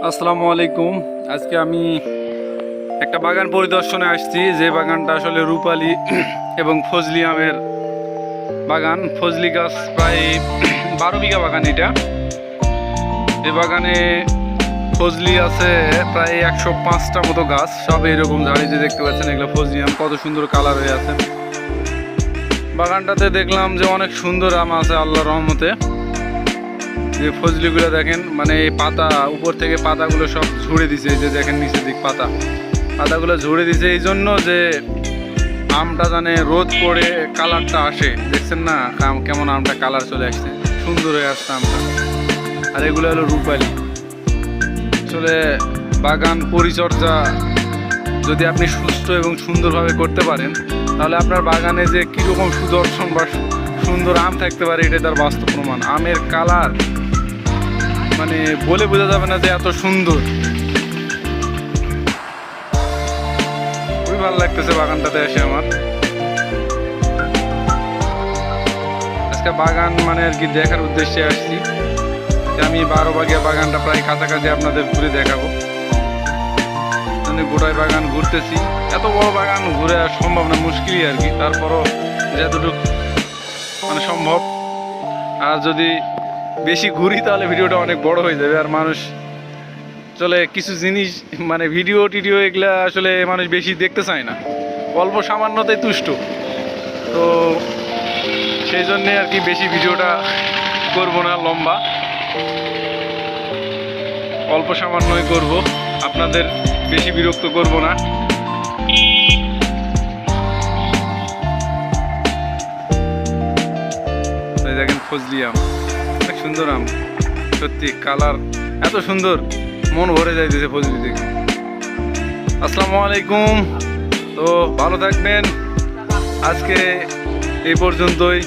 আসসালামু আলাইকুম। আজকে আমি একটা বাগান পরিদর্শনে আসছি, যে বাগানটা আসলে রূপালী এবং ফজলি আমের বাগান। ফজলি গাছ প্রায় 12 বিঘা বাগান এটা। এই বাগানে ফজলি আছে প্রায় 105টা মতো গাছ, সব এরকম ঝাড়ি যে দেখতে পাচ্ছেন, এগুলো ফজলি আম। কত সুন্দর কালার হয়ে আছে বাগানটাতে। দেখলাম যে অনেক সুন্দর আম আছে আল্লাহর রহমতে। যে ফজলিগুলো দেখেন, মানে এই পাতা উপর থেকে পাতাগুলো সব ঝুড়ে দিছে, এই যে দেখেন নিচের দিক পাতাগুলো ঝুড়ে দিছে এই জন্য যে আমটা জানে রোদ পড়ে কালারটা আসে। দেখছেন না কেমন আমটা কালার চলে আসছে, সুন্দর হয়ে আসছে আমটা। আর এগুলো হলো রূপালী। আসলে বাগান পরিচর্যা যদি আপনি সুস্থ এবং সুন্দরভাবে করতে পারেন, তাহলে আপনার বাগানে যে কীরকম সুদর্শন বা সুন্দর আম থাকতে পারে, এটা তার বাস্তব প্রমাণ। আমের কালার মানে বলে বোঝা যাবে না যে এত সুন্দর। খুবই ভালো লাগতেছে বাগানটাতে এসে আমার। আজকে বাগান মানে আর কি দেখার উদ্দেশ্যে আসছি। আমি 12 বিঘা বাগানটা প্রায় কাছাকাছি আপনাদের ঘুরে দেখাবো। মানে গোটাই বাগান ঘুরতেছি। এত বড় বাগান ঘুরে আর সম্ভব না, মুশকিলই আর কি। তারপরও যতটুকু মানে সম্ভব। আর যদি বেশি ঘুরি তাহলে ভিডিওটা অনেক বড় হয়ে যাবে, আর মানুষ চলে কিছু জিনিস মানে ভিডিও টিডিও এগুলা আসলে মানুষ বেশি দেখতে চায় না, অল্প সামান্যতাই তুষ্ট। তো সেই জন্যে আর কি বেশি ভিডিওটা করবো না, লম্বা অল্প সামান্যই করব, আপনাদের বেশি বিরক্ত করব না। দেখেন ফজলি আম, অনেক সুন্দর আম, সত্যি কালার এত সুন্দর, মন ভরে যাইতেছে ফজলি দেখে। আসসালামু আলাইকুম। তো ভালো থাকবেন, আজকে এই পর্যন্তই।